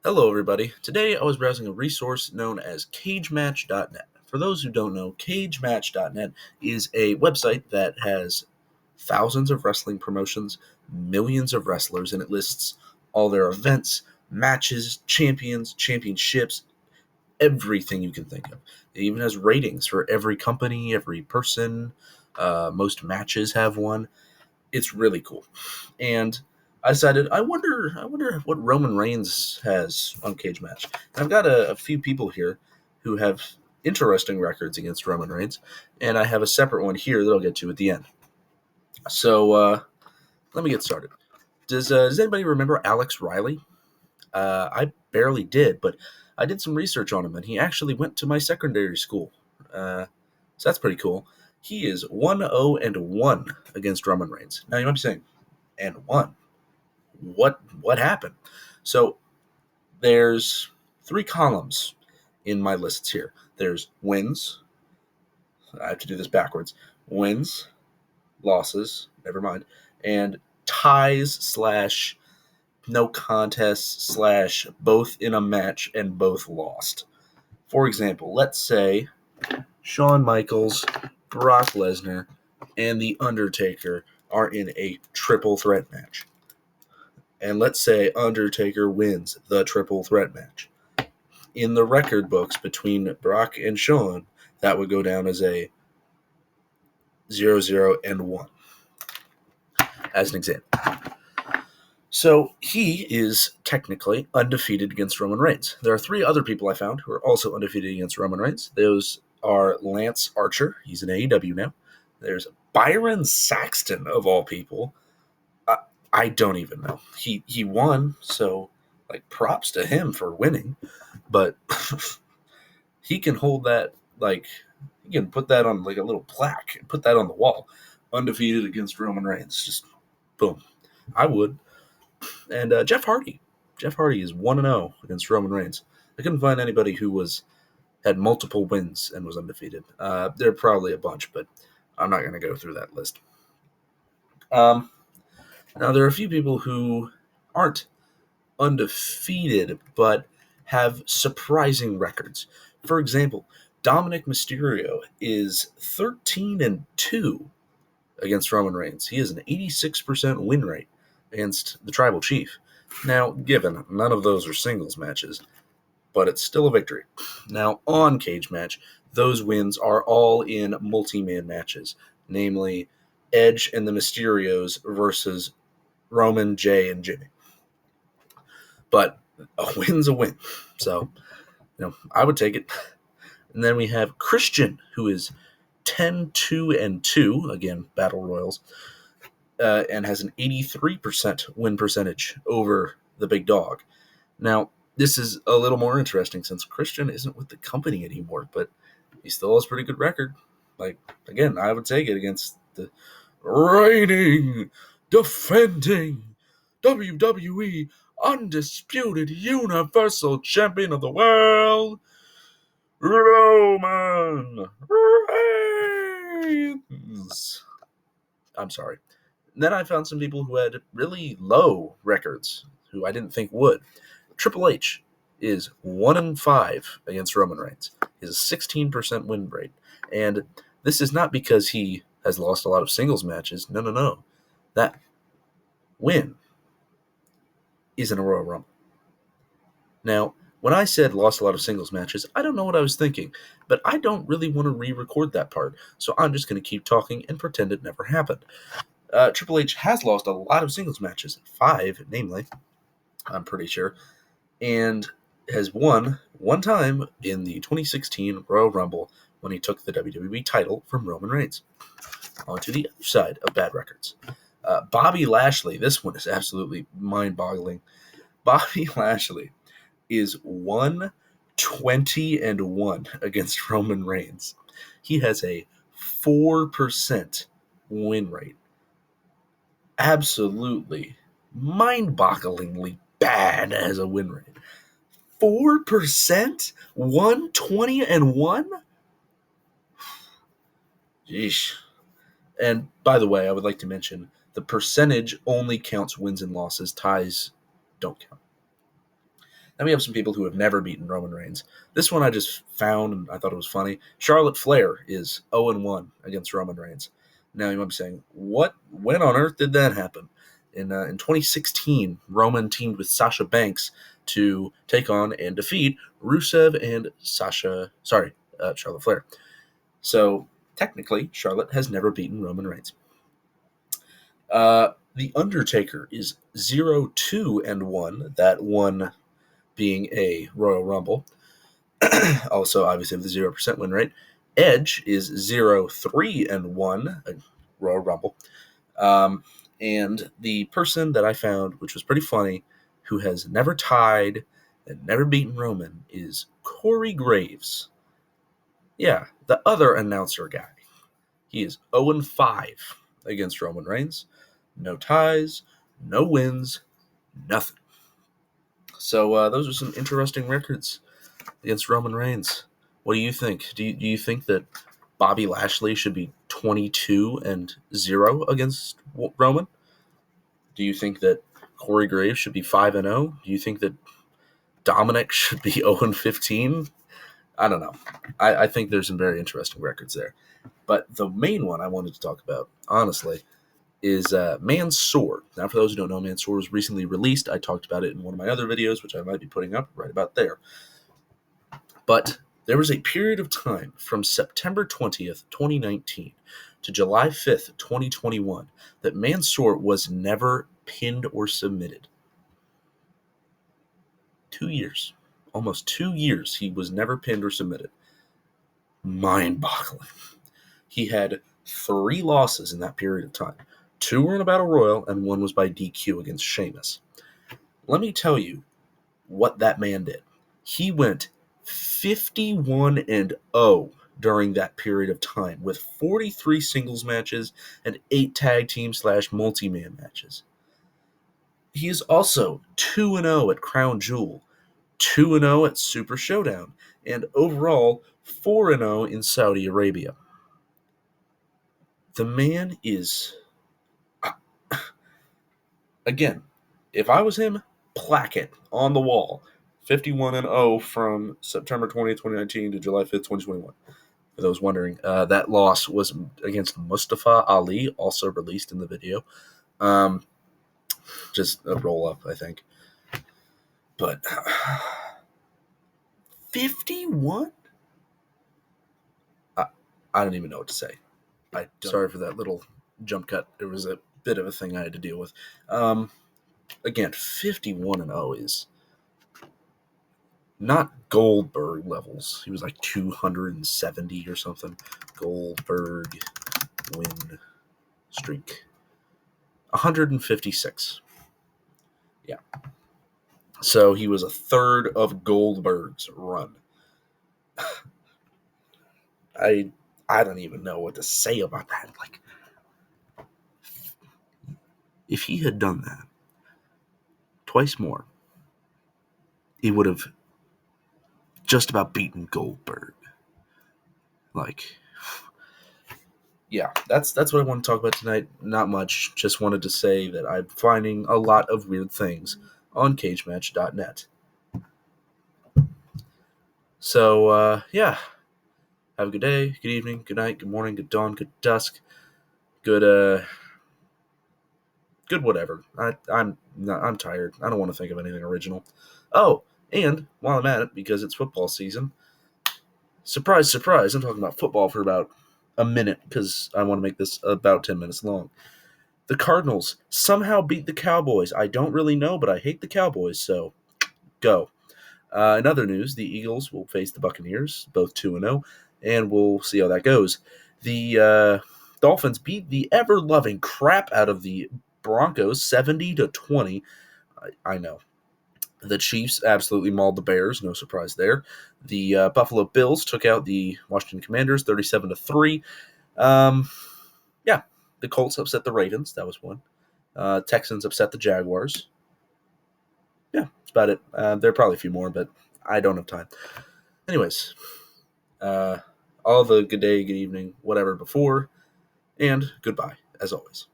Hello, everybody. Today I was browsing a resource known as cagematch.net. For those who don't know, cagematch.net is a website that has thousands of wrestling promotions, millions of wrestlers, and it lists all their events, matches, champions, championships, everything you can think of. It even has ratings for every company, every person. Most matches have one. It's really cool. And I decided, I wonder what Roman Reigns has on Cage Match. And I've got a few people here who have interesting records against Roman Reigns, and I have a separate one here that I'll get to at the end. So let me get started. Does anybody remember Alex Riley? I barely did, but I did some research on him, and he actually went to my secondary school. So that's pretty cool. He is 1-0-1 against Roman Reigns. Now you might be saying, and 1. What happened? So there's 3 columns in my lists here. There's wins. I have to do this backwards. Wins, losses, never mind, and ties / no contests / both in a match and both lost. For example, let's say Shawn Michaels, Brock Lesnar, and The Undertaker are in a triple threat match. And let's say Undertaker wins the triple threat match. In the record books between Brock and Shawn, that would go down as a 0-0-1, as an example. So he is technically undefeated against Roman Reigns. There are 3 other people I found who are also undefeated against Roman Reigns. Those are Lance Archer. He's in AEW now. There's Byron Saxton, of all people. I don't even know. He won, so props to him for winning. But he can hold that, he can put that on a little plaque and put that on the wall. Undefeated against Roman Reigns. Just boom. I would. And Jeff Hardy. Jeff Hardy is 1-0 against Roman Reigns. I couldn't find anybody who had multiple wins and was undefeated. There are probably a bunch, but I'm not going to go through that list. Now, there are a few people who aren't undefeated, but have surprising records. For example, Dominic Mysterio is 13-2 against Roman Reigns. He has an 86% win rate against the Tribal Chief. Now, given none of those are singles matches, but it's still a victory. Now, on Cage Match, those wins are all in multi-man matches, namely Edge and the Mysterios versus Roman, Jay, and Jimmy. But a win's a win. So, I would take it. And then we have Christian, who is 10-2-2, again, Battle Royals, and has an 83% win percentage over the big dog. Now, this is a little more interesting since Christian isn't with the company anymore, but he still has a pretty good record. Again, I would take it against the reigning, defending WWE Undisputed Universal Champion of the world, Roman Reigns. I'm sorry. Then I found some people who had really low records, who I didn't think would. Triple H is 1-5 against Roman Reigns. He has a 16% win rate. And this is not because he has lost a lot of singles matches. No. That win is in a Royal Rumble. Now, when I said lost a lot of singles matches, I don't know what I was thinking, but I don't really want to re-record that part, so I'm just going to keep talking and pretend it never happened. Triple H has lost a lot of singles matches, 5, namely, I'm pretty sure, and has won one time in the 2016 Royal Rumble when he took the WWE title from Roman Reigns. On to the other side of bad records. Bobby Lashley, this one is absolutely mind-boggling. Bobby Lashley is 1-20-1 against Roman Reigns. He has a 4% win rate. Absolutely mind-bogglingly bad as a win rate. 4%? 1-20-1? Yeesh. And by the way, I would like to mention the percentage only counts wins and losses. Ties don't count. Then we have some people who have never beaten Roman Reigns. This one I just found and I thought it was funny. Charlotte Flair is 0-1 against Roman Reigns. Now you might be saying, what? When on earth did that happen? In 2016, Roman teamed with Sasha Banks to take on and defeat Rusev and Charlotte Flair. So technically, Charlotte has never beaten Roman Reigns. The Undertaker is 0-2-1. That one being a Royal Rumble. Also, obviously, with the 0% win rate. Edge is 0-3-1, a Royal Rumble. And the person that I found, which was pretty funny, who has never tied and never beaten Roman, is Corey Graves. Yeah, the other announcer guy. He is 0-5 against Roman Reigns. No ties, no wins, nothing. So those are some interesting records against Roman Reigns. What do you think? Do you think that Bobby Lashley should be 22-0 against Roman? Do you think that Corey Graves should be 5-0? Do you think that Dominic should be 0-15? I don't know. I think there's some very interesting records there. But the main one I wanted to talk about, honestly, is Mansoor. Now, for those who don't know, Mansoor was recently released. I talked about it in one of my other videos, which I might be putting up right about there. But there was a period of time from September 20th, 2019 to July 5th, 2021 that Mansoor was never pinned or submitted. 2 years. Almost 2 years he was never pinned or submitted. Mind-boggling. He had 3 losses in that period of time. 2 were in a Battle Royal, and 1 was by DQ against Sheamus. Let me tell you what that man did. He went 51-0 during that period of time, with 43 singles matches and 8 tag team / multi-man matches. He is also 2-0 at Crown Jewel, 2-0 at Super Showdown, and overall 4-0 in Saudi Arabia. The man is... Again, if I was him, plaque it on the wall. 51-0 from September 20th, 2019 to July 5th, 2021. For those wondering, that loss was against Mustafa Ali, also released in the video. Just a roll-up, I think. But 51? I don't even know what to say. Sorry for that little jump cut. It was a bit of a thing I had to deal with. Again, 51-0 is not Goldberg levels. He was like 270 or something. Goldberg win streak. 156. Yeah. So he was a third of Goldberg's run. I don't even know what to say about that. Like, if he had done that twice more, he would have just about beaten Goldberg. Like, yeah, that's what I want to talk about tonight. Not much. Just wanted to say that I'm finding a lot of weird things on cagematch.net. So, yeah. Have a good day, good evening, good night, good morning, good dawn, good dusk, good whatever. I'm tired. I don't want to think of anything original. Oh, and while I'm at it, because it's football season, surprise, surprise, I'm talking about football for about a minute because I want to make this about 10 minutes long. The Cardinals somehow beat the Cowboys. I don't really know, but I hate the Cowboys, so go. In other news, the Eagles will face the Buccaneers, both 2-0, and we'll see how that goes. The Dolphins beat the ever-loving crap out of the Broncos 70-20. I know. The Chiefs absolutely mauled the Bears, no surprise there. The Buffalo Bills took out the Washington Commanders 37-3. Yeah, the Colts upset the Ravens. That was one. Texans upset the Jaguars. Yeah, that's about it. There are probably a few more, but I don't have time. Anyways, all the good day, good evening, whatever before, and goodbye, as always.